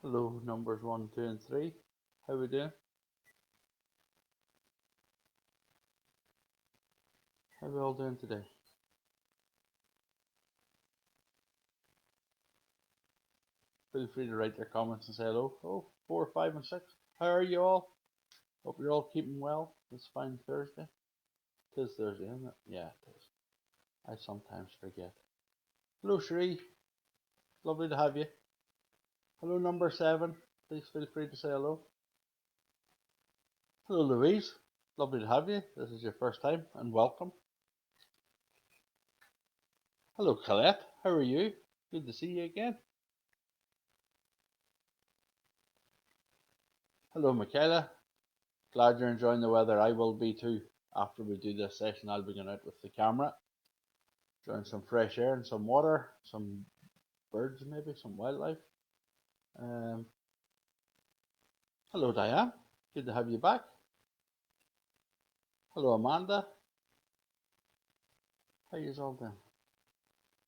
Hello, numbers one, two, and three. How we doing? How we all doing today? Feel free to write your comments and say hello. Oh, four, five, and six. How are you all? Hope you're all keeping well. This fine Thursday. Tis Thursday, isn't it? Yeah, it is. I sometimes forget. Hello, Cherie. Lovely to have you. Hello, number seven. Please feel free to say hello. Hello, Louise. Lovely to have you. This is your first time, and welcome. Hello, Colette. How are you? Good to see you again. Hello, Michaela. Glad you're enjoying the weather. I will be too. After we do this session, I'll be going out with the camera, enjoying some fresh air and some water, some birds, maybe some wildlife. Um, Hello, Diane. Good to have you back. Hello, Amanda. How you all doing?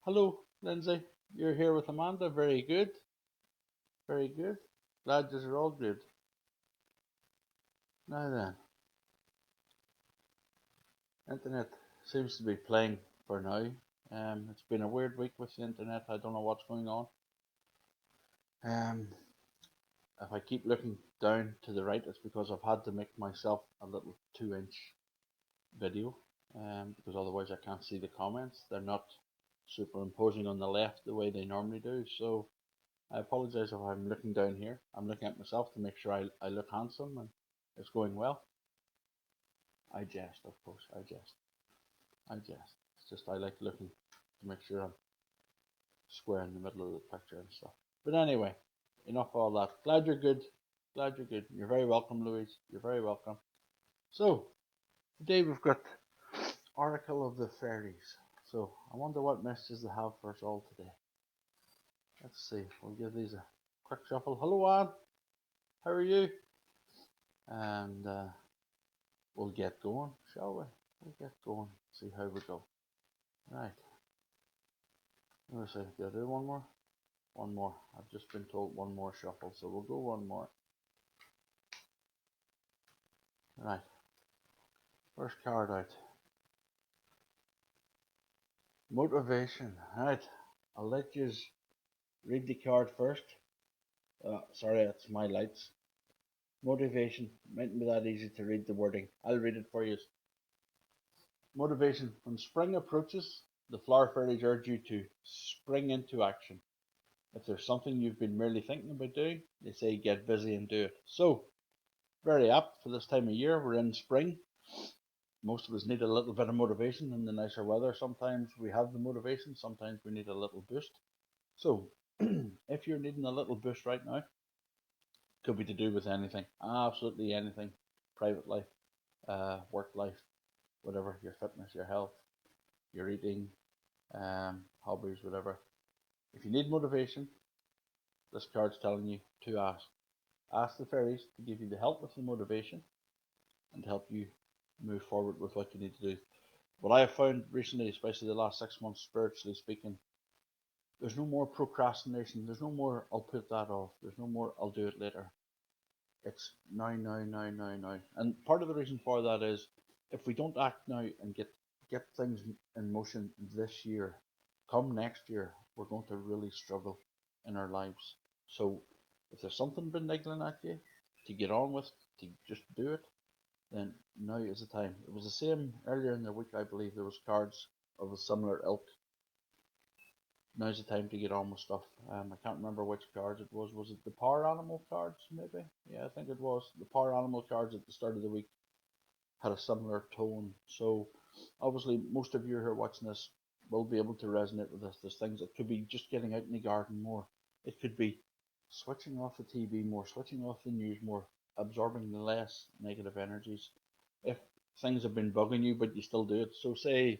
Hello, Lindsay. You're here with Amanda. Very good. Very good. Glad you're all good. Now then, internet seems to be playing for now. It's been a weird week with the internet. I don't know what's going on. Um, if I keep looking down to the right, it's because I've had to make myself a little 2-inch video, because otherwise I can't see the comments. They're not superimposing on the left the way they normally do. So I apologize if I'm looking down here. I'm looking at myself to make sure I look handsome and it's going well. I jest, of course. I jest. I jest. It's just I like looking to make sure I'm square in the middle of the picture and stuff. But anyway, enough of all that. Glad you're good. Glad you're good. You're very welcome, Louise. You're very welcome. So, today we've got Oracle of the Fairies. So, I wonder what messages they have for us all today. Let's see. We'll give these a quick shuffle. Hello, Anne. How are you? And we'll get going, shall we? We'll get going. See how we go. Right. Let me see. Did I do one more? One more. I've just been told one more shuffle, so we'll go one more. Right. First card out. Motivation. Right. I'll let you read the card first. Sorry, that's my lights. Motivation. Mightn't be that easy to read the wording. I'll read it for you. Motivation. When spring approaches, the flower fairies urge you to spring into action. If there's something you've been merely thinking about doing, they say get busy and do it. So, very apt for this time of year. We're in spring. Most of us need a little bit of motivation in the nicer weather. Sometimes we have the motivation, sometimes we need a little boost. So, if you're needing a little boost right now, could be to do with anything, absolutely anything, private life, work life, whatever, your fitness, your health, your eating, hobbies, whatever. If you need motivation, this card's telling you to ask. Ask the fairies to give you the help with the motivation and help you move forward with what you need to do. What I have found recently, especially the last 6 months, spiritually speaking, there's no more procrastination. There's no more I'll put that off. There's no more I'll do it later. It's now, now, now, now, now. And part of the reason for that is if we don't act now and get things in motion this year, come next year, we're going to really struggle in our lives. So if there's something been niggling at you to get on with, to just do it, then now is the time. It was the same earlier in the week, I believe there was cards of a similar ilk. Now's the time to get on with stuff. I can't remember which cards it was. Was it the power animal cards, maybe? Yeah, I think it was. The power animal cards at the start of the week had a similar tone. So, obviously, most of you who are watching this will be able to resonate with this. There's things that could be just getting out in the garden more. It could be switching off the TV more, switching off the news more, absorbing the less negative energies. If things have been bugging you, but you still do it. So, say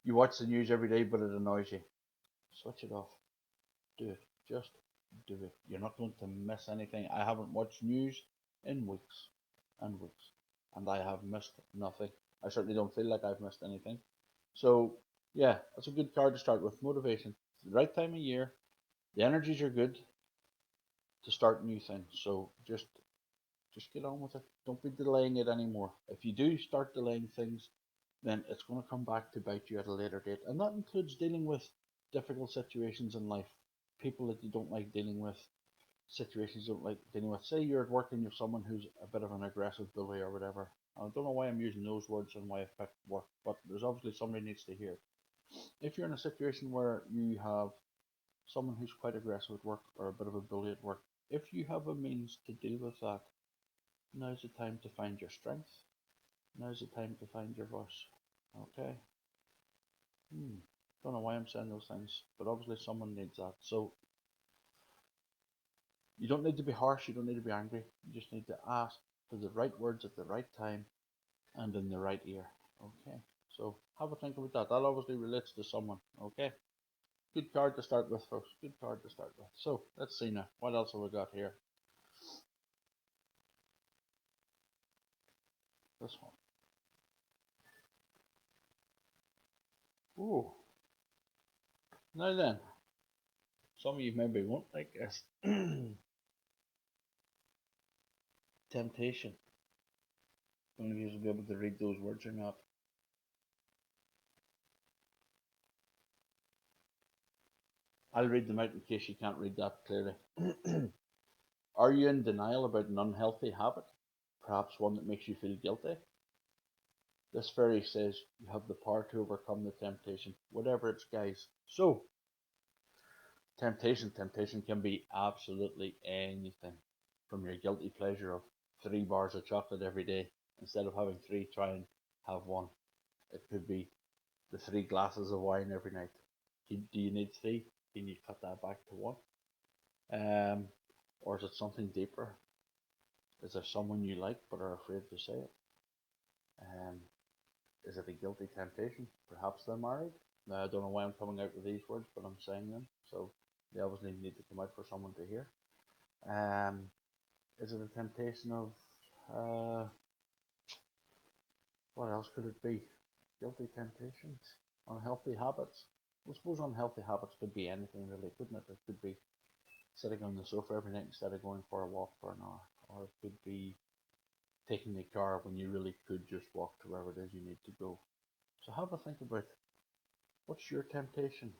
you watch the news every day, but it annoys you. Switch it off. Do it. Just do it. You're not going to miss anything. I haven't watched news in weeks and weeks, and I have missed nothing. I certainly don't feel like I've missed anything. So, yeah, that's a good card to start with. Motivation. It's the right time of year. The energies are good. to start new things. So just get on with it. Don't be delaying it anymore. If you do start delaying things, then it's going to come back to bite you at a later date. And that includes dealing with difficult situations in life, people that you don't like dealing with, situations you don't like dealing with. Say you're at work and you're someone who's a bit of an aggressive bully or whatever. I don't know why I'm using those words and why I've picked work, but there's obviously somebody needs to hear it. If you're in a situation where you have someone who's quite aggressive at work or a bit of a bully at work, if you have a means to deal with that, now's the time to find your strength. Now's the time to find your voice. Okay? Don't know why I'm saying those things, but obviously someone needs that. So you don't need to be harsh, you don't need to be angry. You just need to ask for the right words at the right time and in the right ear. Okay? So have a think about that. That obviously relates to someone. Okay? Good card to start with, folks. Good card to start with. So let's see now. What else have we got here? This one. Ooh. Now then, some of you maybe won't like this. Temptation. I don't know if you'll be able to read those words or not. I'll read them out in case you can't read that clearly. Are you in denial about an unhealthy habit? Perhaps one that makes you feel guilty? This fairy says you have the power to overcome the temptation, whatever it's, guys. So, temptation can be absolutely anything. From your guilty pleasure of 3 bars of chocolate every day, instead of having three, try and have one. It could be the 3 glasses of wine every night. Do you need three? Can you cut that back to one? Or is it something deeper? Is there someone you like but are afraid to say it? Um, is it a guilty temptation? Perhaps they're married. Now, I don't know why I'm coming out with these words, but I'm saying them, so they obviously need to come out for someone to hear. Is it a temptation of what else could it be? Guilty temptations, unhealthy habits. I suppose unhealthy habits could be anything really, couldn't it? It could be sitting on the sofa every night instead of going for a walk for an hour, or it could be taking the car when you really could just walk to wherever it is you need to go. So have a think about what's your temptation?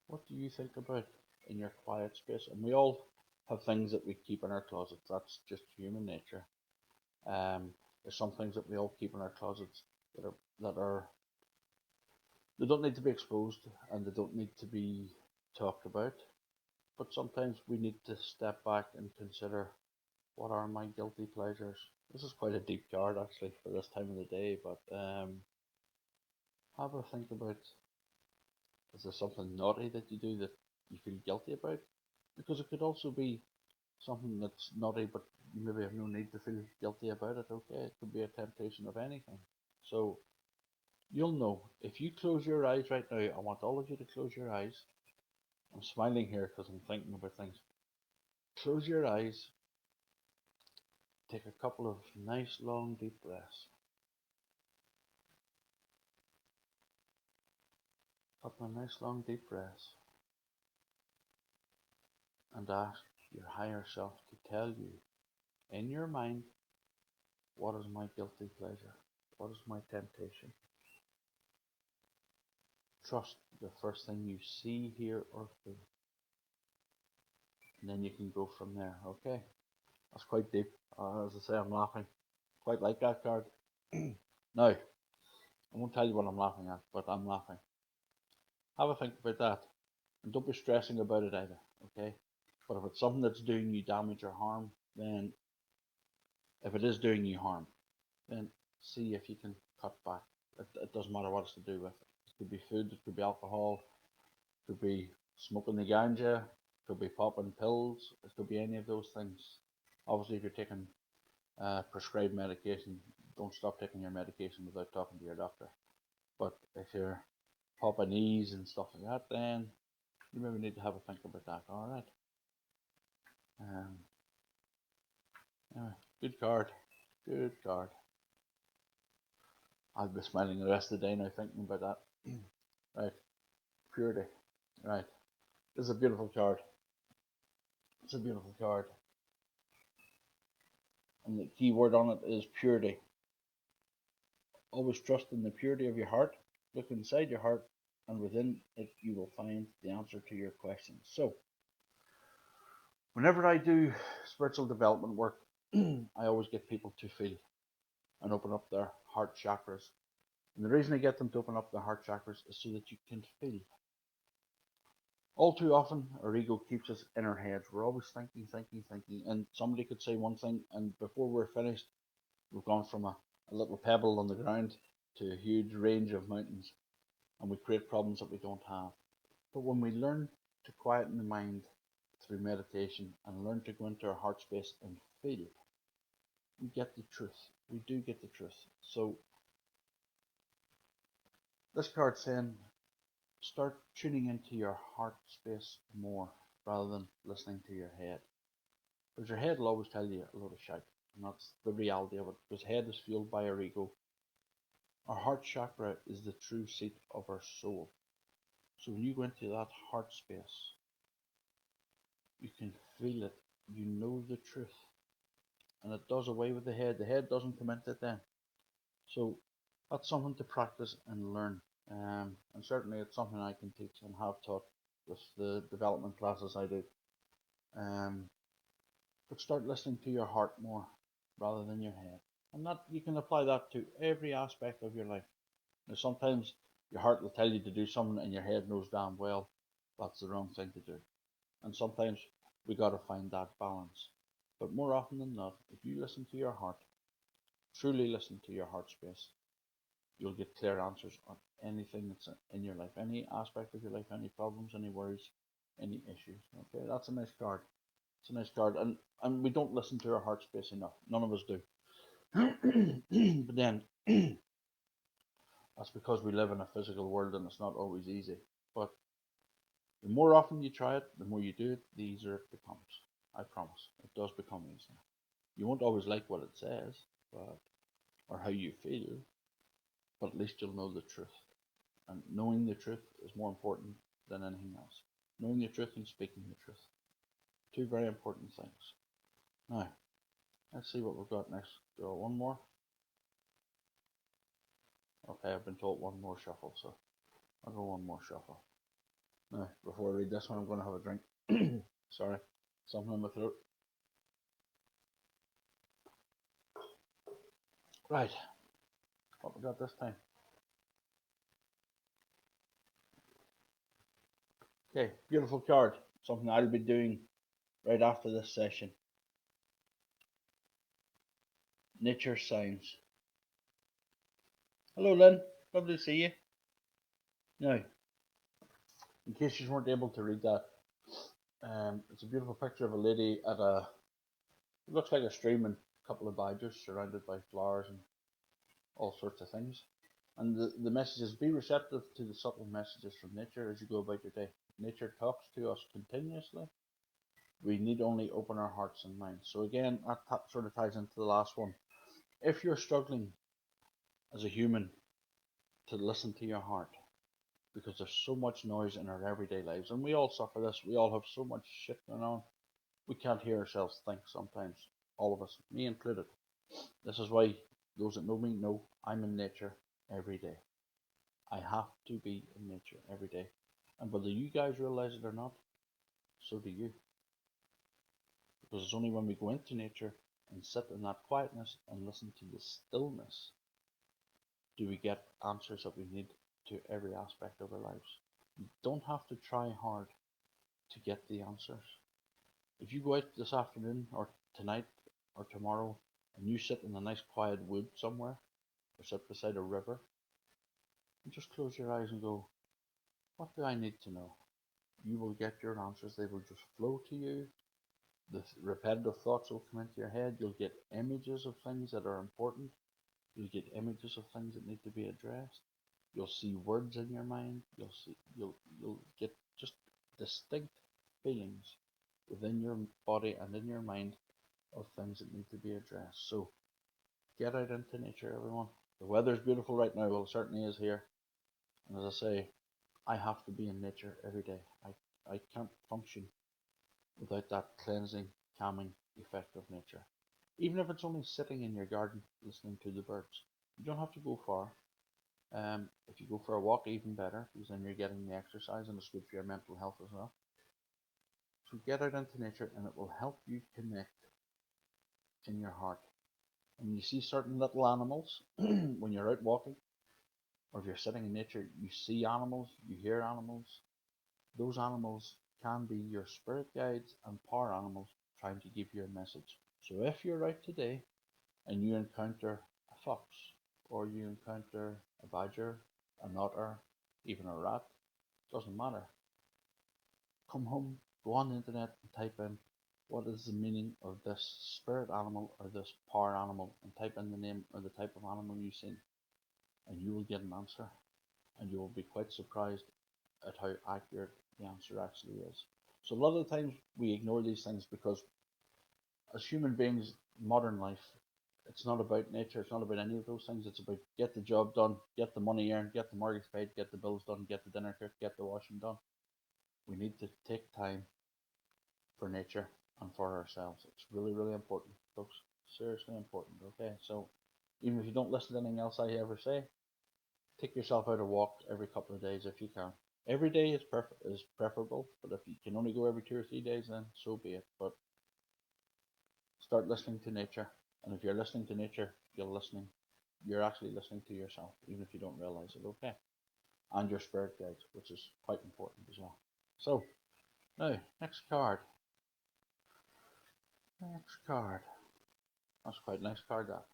What do you think about in your quiet space? And we all have things that we keep in our closets. That's just human nature. There's some things that we all keep in our closets that are they don't need to be exposed and they don't need to be talked about. But sometimes we need to step back and consider what are my guilty pleasures. This is quite a deep card actually for this time of the day, but have a think about, is there something naughty that you do that you feel guilty about? Because it could also be something that's naughty but you maybe have no need to feel guilty about it. Okay, it could be a temptation of anything. So you'll know if you close your eyes right now. I want all of you to close your eyes. I'm smiling here because I'm thinking about things. Close your eyes. Take a couple of nice long deep breaths. Couple of nice long deep breaths. And ask your higher self to tell you in your mind, what is my guilty pleasure? What is my temptation? Trust the first thing you see, hear, or feel. And then you can go from there, okay? That's quite deep. As I say, I'm laughing. Quite like that card. Now, I won't tell you what I'm laughing at, but I'm laughing. Have a think about that. And don't be stressing about it either, okay? But if it's something that's doing you damage or harm, then if it is doing you harm, then see if you can cut back. It doesn't matter what it's to do with. It could be food, it could be alcohol, it could be smoking the ganja, it could be popping pills, it could be any of those things. Obviously, if you're taking prescribed medication, don't stop taking your medication without talking to your doctor. But if you're popping knees and stuff like that, then you maybe need to have a think about that. All right. Anyway, good card. Good card. I'll be smiling the rest of the day now thinking about that. Right. Purity. Right. This is a beautiful card. It's a beautiful card. And the key word on it is purity. Always trust in the purity of your heart. Look inside your heart, and within it, you will find the answer to your questions. So, whenever I do spiritual development work, I always get people to feel and open up their heart chakras. And the reason I get them to open up their heart chakras is so that you can feel. All too often, our ego keeps us in our heads. We're always thinking, thinking, thinking. And somebody could say one thing, and before we're finished, we've gone from a little pebble on the ground to a huge range of mountains. And we create problems that we don't have. But when we learn to quieten the mind through meditation and learn to go into our heart space and feel, we get the truth. We do get the truth. So this card's saying start tuning into your heart space more rather than listening to your head. Because your head will always tell you a load of shit. And that's the reality of it. Because head is fueled by our ego. Our heart chakra is the true seat of our soul. So when you go into that heart space, you can feel it. You know the truth. And it does away with the head. The head doesn't come into it then. So that's something to practice and learn. And certainly it's something I can teach and have taught with the development classes I do. But start listening to your heart more rather than your head. And that you can apply that to every aspect of your life. Now sometimes your heart will tell you to do something and your head knows damn well that's the wrong thing to do. And sometimes we gotta find that balance. But more often than not, if you listen to your heart, truly listen to your heart space, you'll get clear answers on anything that's in your life, any aspect of your life, any problems, any worries, any issues. Okay, that's a nice card. It's a nice card, and we don't listen to our heart space enough. None of us do. But then that's because we live in a physical world and it's not always easy. But the more often you try it, the more you do it, the easier it becomes. I promise. It does become easier. You won't always like what it says, but or how you feel, but at least you'll know the truth. And knowing the truth is more important than anything else. Knowing the truth and speaking the truth. Two very important things. Now, let's see what we've got next. Go one more. Okay, I've been told one more shuffle, so I'll go one more shuffle. Now, before I read this one, I'm going to have a drink. Sorry, something in my throat. Right, what we got this time? Okay, beautiful card. Something I'll be doing right after this session. Nature signs. Hello, Lynn. Lovely to see you. Now, in case you weren't able to read that, it's a beautiful picture of a lady at a. It looks like a stream and a couple of badgers surrounded by flowers and all sorts of things. And the message is be receptive to the subtle messages from nature as you go about your day. Nature talks to us continuously. We need only open our hearts and minds. So again, that sort of ties into the last one. If you're struggling as a human to listen to your heart, because there's so much noise in our everyday lives, and we all suffer this, we all have so much shit going on, we can't hear ourselves think sometimes, all of us, me included. This is why those that know me know I'm in nature every day. I have to be in nature every day. And whether you guys realize it or not, so do you. Because it's only when we go into nature and sit in that quietness and listen to the stillness do we get answers that we need to every aspect of our lives. You don't have to try hard to get the answers. If you go out this afternoon or tonight or tomorrow and you sit in a nice quiet wood somewhere or sit beside a river and just close your eyes and go, what do I need to know? You will get your answers. They will just flow to you. The repetitive thoughts will come into your head. You'll get images of things that are important. You'll get images of things that need to be addressed. You'll see words in your mind. You'll get just distinct feelings within your body and in your mind of things that need to be addressed. So get out into nature, everyone. The weather's beautiful right now. Well, it certainly is here. And as I say, I have to be in nature every day. I can't function without that cleansing, calming effect of nature. Even if it's only sitting in your garden listening to the birds. You don't have to go far. If you go for a walk, even better, because then you're getting the exercise and it's good for your mental health as well. So get out into nature and it will help you connect in your heart. And you see certain little animals when you're out walking, or if you're sitting in nature, you see animals, you hear animals. Those animals can be your spirit guides and power animals trying to give you a message. So if you're out today and you encounter a fox, or you encounter a badger, an otter, even a rat, doesn't matter. Come home, go on the internet and type in what is the meaning of this spirit animal or this power animal, and type in the name or the type of animal you've seen, and you will get an answer. And you will be quite surprised at how accurate the answer actually is. So a lot of the times we ignore these things because as human beings, modern life, it's not about nature, it's not about any of those things. It's about get the job done, get the money earned, get the mortgage paid, get the bills done, get the dinner cooked, get the washing done. We need to take time for nature and for ourselves. It's really, really important, folks. Seriously important, okay? So even if you don't listen to anything else I ever say, take yourself out a walk every couple of days if you can. Every day is preferable, but if you can only go every 2 or 3 days, then so be it. But start listening to nature, and if you're listening to nature, you're actually listening to yourself, even if you don't realize it. Okay, and your spirit guides, which is quite important as well. So now, next card. Next card. That's quite a nice card. That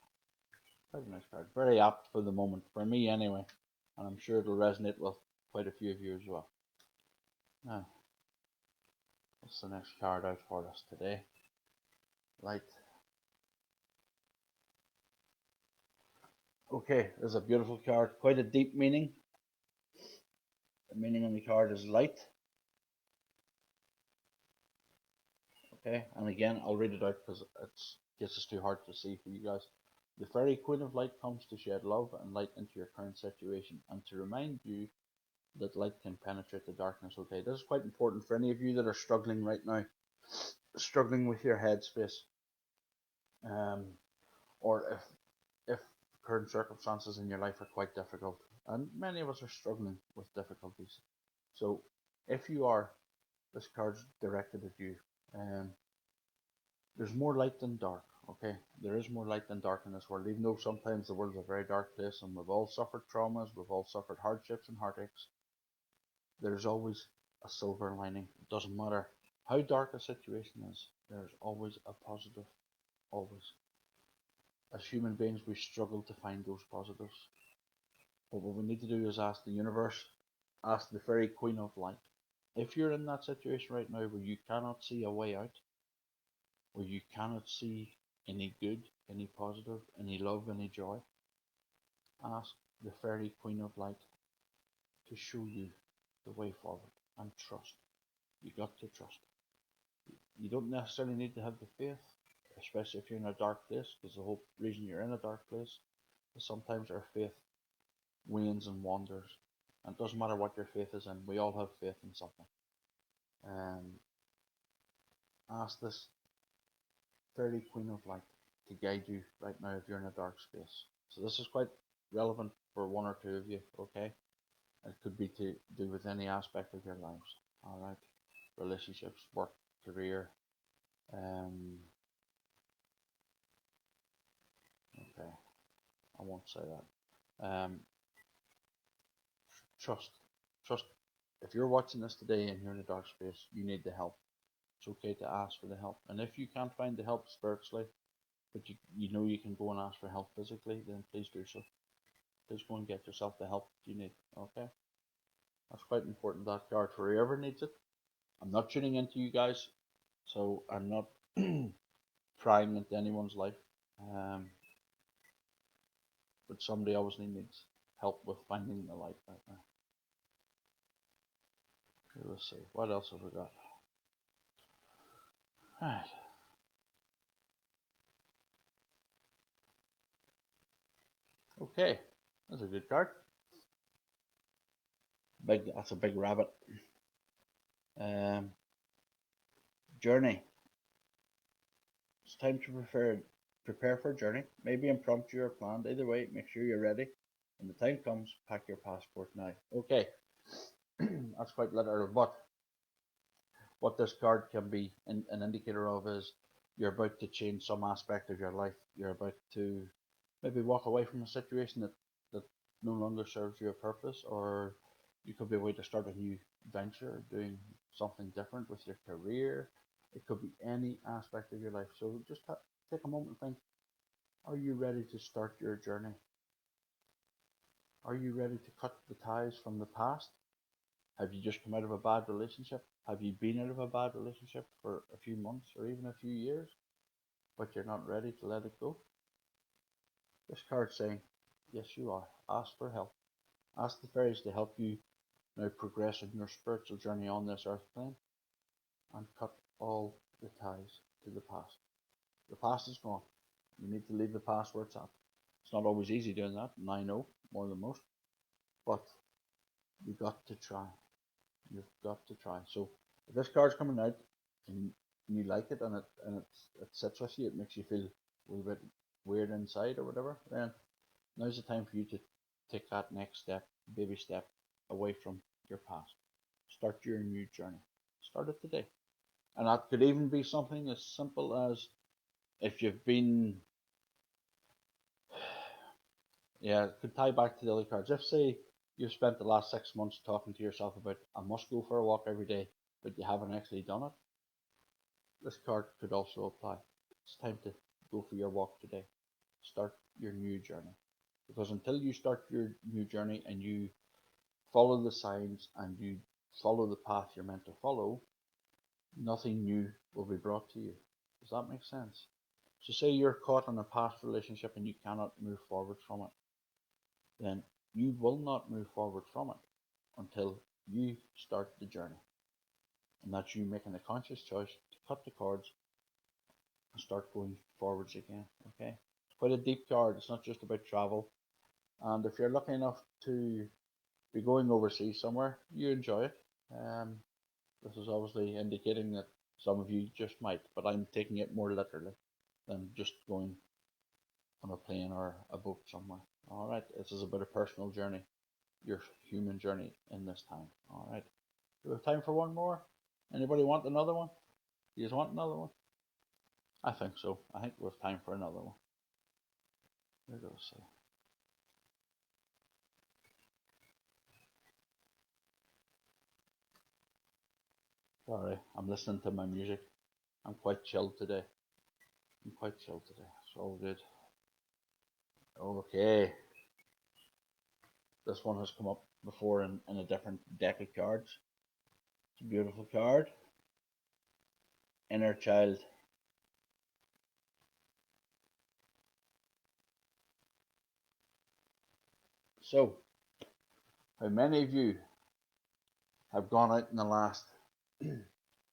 quite a nice card. Very apt for the moment, for me anyway, and I'm sure it'll resonate with quite a few of you as well. Now, what's the next card out for us today? Light. Okay, there's a beautiful card, quite a deep meaning. The meaning on the card is light. Okay, and again, I'll read it out because it's too hard to see for you guys. The fairy queen of light comes to shed love and light into your current situation and to remind you that light can penetrate the darkness. Okay, this is quite important for any of you that are struggling right now, struggling with your headspace, um, or if current circumstances in your life are quite difficult, and many of us are struggling with difficulties. So, if you are, this card's directed at you. Um, there's more light than dark. Okay, there is more light than dark in this world. Even though sometimes the world's a very dark place, and we've all suffered traumas, we've all suffered hardships and heartaches. There's always a silver lining. It doesn't matter how dark a situation is. There's always a positive. Always. As human beings, we struggle to find those positives. But what we need to do is ask the universe, ask the fairy queen of light. If you're in that situation right now where you cannot see a way out, where you cannot see any good, any positive, any love, any joy, ask the fairy queen of light to show you the way forward and trust. You got to trust. You don't necessarily need to have the faith, especially if you're in a dark place, because the whole reason you're in a dark place is sometimes our faith wanes and wanders. And it doesn't matter what your faith is in, we all have faith in something. Ask this fairy queen of light to guide you right now if you're in a dark space. So this is quite relevant for one or two of you, okay? It could be to do with any aspect of your lives, alright? Relationships, work, career. Okay, I won't say that. Trust. Trust. If you're watching this today and you're in a dark space, you need the help. It's okay to ask for the help. And if you can't find the help spiritually, but you know you can go and ask for help physically, then please do so. Please go and get yourself the help you need. Okay? That's quite important, that card, for whoever needs it. I'm not tuning into you guys, so I'm not prying into anyone's life. But somebody obviously needs help with finding the light right now. Okay, let's see. What else have we got? Right. Okay. That's a good card. That's a big rabbit. Um, Journey. It's time to prepare for a journey. Maybe impromptu or planned. Either way, make sure you're ready. When the time comes, pack your passport now. Okay, that's quite literal, but what this card can be an indicator of is you're about to change some aspect of your life. You're about to maybe walk away from a situation that no longer serves your purpose, or you could be about to start a new venture, doing something different with your career. It could be any aspect of your life. So just take a moment and think, are you ready to start your journey? Are you ready to cut the ties from the past? Have you just come out of a bad relationship? Have you been out of a bad relationship for a few months or even a few years, but you're not ready to let it go? This card's saying, yes, you are. Ask for help. Ask the fairies to help you now progress in your spiritual journey on this earth plane and cut all the ties to the past. The past is gone. You need to leave the past where it's at. It's not always easy doing that, and I know more than most, but you've got to try. You've got to try. So if this card's coming out and you like it and it sits with you, it makes you feel a little bit weird inside or whatever, then now's the time for you to take that next step, baby step, away from your past. Start your new journey. Start it today. And that could even be something as simple as if you've been, yeah, it could tie back to the other cards. If, say, you've spent the last 6 months talking to yourself about, I must go for a walk every day, but you haven't actually done it, this card could also apply. It's time to go for your walk today. Start your new journey. Because until you start your new journey and you follow the signs and you follow the path you're meant to follow, nothing new will be brought to you. Does that make sense? So say you're caught in a past relationship and you cannot move forward from it, then you will not move forward from it until you start the journey. And that's you making a conscious choice to cut the cords and start going forwards again. Okay? It's quite a deep card. It's not just about travel. And if you're lucky enough to be going overseas somewhere, you enjoy it. This is obviously indicating that some of you just might, but I'm taking it more literally than just going on a plane or a boat somewhere. All right, this is about a personal journey, your human journey in this time. All right, do we have time for one more? Anybody want another one? Do you just want another one? I think so. I think we have time for another one. Where do I say? Sorry, I'm listening to my music. I'm quite chilled today. It's all good. Okay. This one has come up before in a different deck of cards. It's a beautiful card. Inner child. So, how many of you have gone out in the last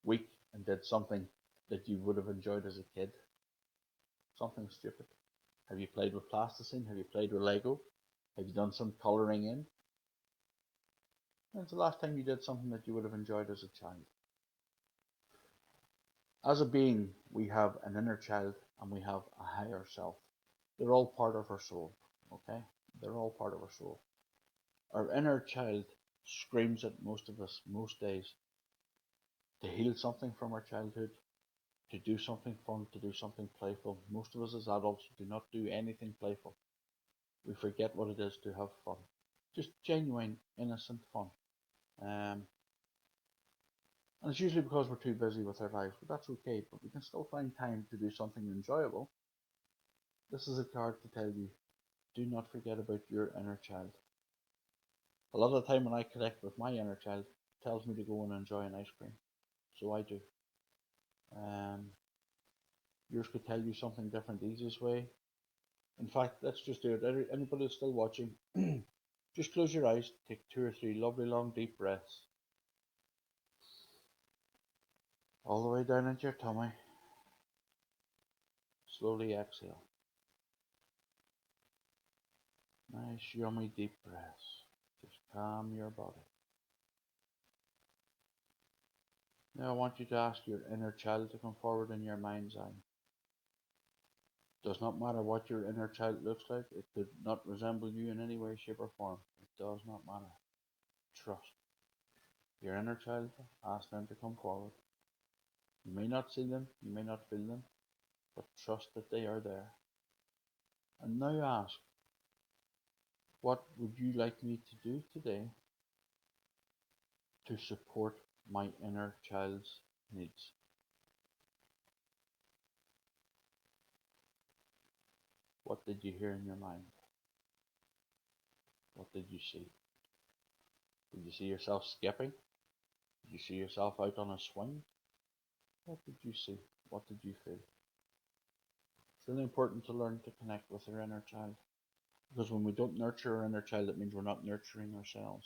week and did something that you would have enjoyed as a kid? Something stupid. Have you played with plasticine? Have you played with Lego? Have you done some colouring in? When's the last time you did something that you would have enjoyed as a child? As a being, we have an inner child and we have a higher self. They're all part of our soul, okay? They're all part of our soul. Our inner child screams at most of us most days to heal something from our childhood, to do something fun, to do something playful. Most of us as adults do not do anything playful. We forget what it is to have fun. Just genuine, innocent fun. Um, and it's usually because we're too busy with our lives, but that's okay. But we can still find time to do something enjoyable. This is a card to tell you, do not forget about your inner child. A lot of the time when I connect with my inner child, it tells me to go and enjoy an ice cream. So I do. Um, yours could tell you something different the easiest way. In fact, let's just do it. Anybody that's still watching, just close your eyes, take 2 or 3 lovely long deep breaths. All the way down into your tummy. Slowly exhale. Nice, yummy, deep breaths. Just calm your body. Now I want you to ask your inner child to come forward in your mind's eye. Does not matter what your inner child looks like. It could not resemble you in any way, shape, or form. It does not matter. Trust your inner child. Ask them to come forward. You may not see them, you may not feel them, but trust that they are there. And now ask, what would you like me to do today to support my inner child's needs? What did you hear in your mind? What did you see? Did you see yourself skipping? Did you see yourself out on a swing? What did you see? What did you feel? It's really important to learn to connect with our inner child. Because when we don't nurture our inner child, it means we're not nurturing ourselves.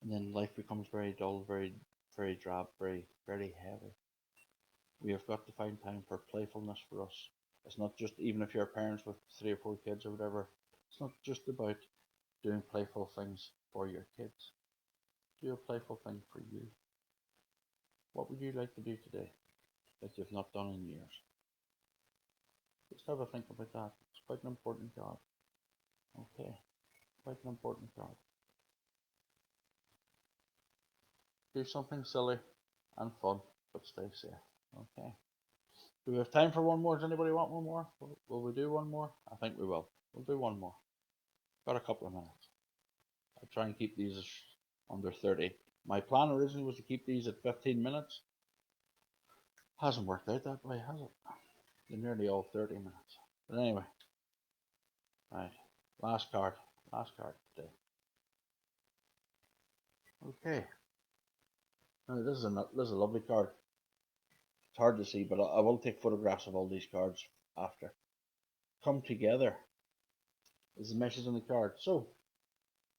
And then life becomes very dull, very, very drab, very, very heavy. We have got to find time for playfulness for us. It's not just, even if you're parents with 3 or 4 kids or whatever, it's not just about doing playful things for your kids. Do a playful thing for you. What would you like to do today that you've not done in years? Just have a think about that. It's quite an important job. Okay, quite an important job. Do something silly and fun, but stay safe. Okay. Do we have time for one more? Does anybody want one more? Will we do one more? I think we will. We'll do one more. Got a couple of minutes. I'll try and keep these under 30. My plan originally was to keep these at 15 minutes. Hasn't worked out that way, has it? They're nearly all 30 minutes. But anyway, right. Last card today. Okay. Now this is a lovely card. It's hard to see, but I will take photographs of all these cards after. Come together is the message on the card. So,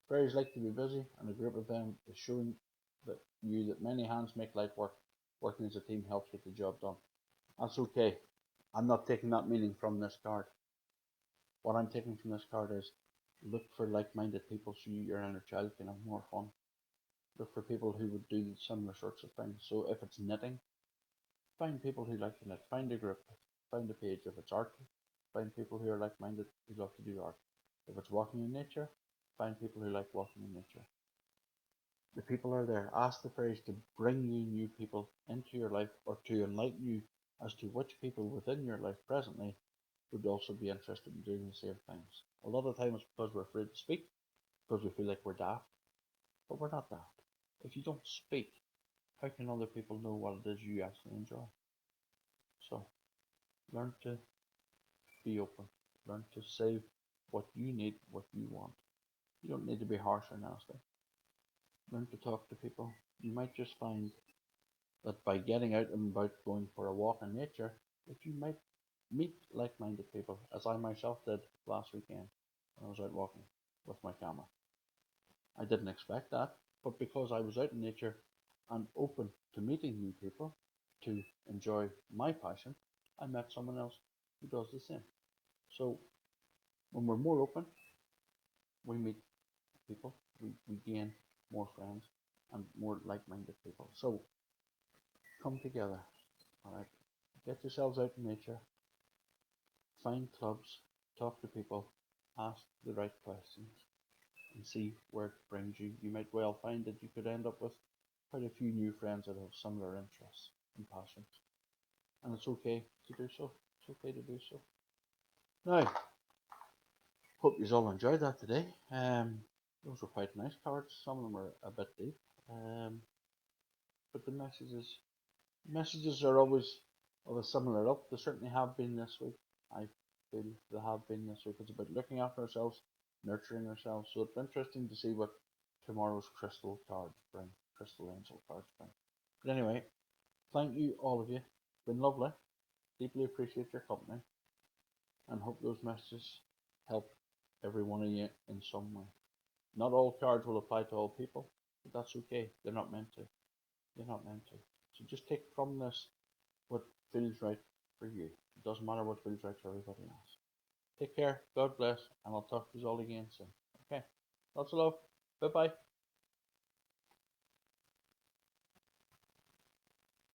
fairies like to be busy, and a group of them is showing that many hands make light work. Working as a team helps get the job done. That's okay. I'm not taking that meaning from this card. What I'm taking from this card is look for like-minded people so your inner child can have more fun. Look for people who would do similar sorts of things. So if it's knitting, find people who like to knit. Find a group. Find a page. If it's art, find people who are like-minded who love to do art. If it's walking in nature, find people who like walking in nature. The people are there. Ask the fairies to bring you new people into your life or to enlighten you as to which people within your life presently would also be interested in doing the same things. A lot of times because we're afraid to speak, because we feel like we're daft, but we're not daft. If you don't speak, how can other people know what it is you actually enjoy? So, learn to be open. Learn to say what you need, what you want. You don't need to be harsh or nasty. Learn to talk to people. You might just find that by getting out and about going for a walk in nature, that you might meet like-minded people, as I myself did last weekend when I was out walking with my camera. I didn't expect that, but because I was out in nature and open to meeting new people to enjoy my passion, I met someone else who does the same. So when we're more open, we meet people, we gain more friends and more like-minded people. So come together, all right? Get yourselves out in nature, find clubs, talk to people, ask the right questions, and see where it brings you. You might well find that you could end up with quite a few new friends that have similar interests and passions. And it's okay to do so. It's okay to do so. Now, hope you all enjoyed that today. Those were quite nice cards. Some of them were a bit deep. But the messages are always of a similar ilk. They certainly have been this week. I feel they have been this week. It's about looking after ourselves, nurturing ourselves. So it's interesting to see what tomorrow's crystal cards bring, crystal angel cards bring. But anyway, thank you all of you. It's been lovely. Deeply appreciate your company and hope those messages help every one of you in some way. Not all cards will apply to all people, but that's okay. They're not meant to. They're not meant to. So just take from this what feels right for you. It doesn't matter what feels right for everybody else. Take care. God bless. And I'll talk to you all again soon. Okay. Lots of love. Bye bye.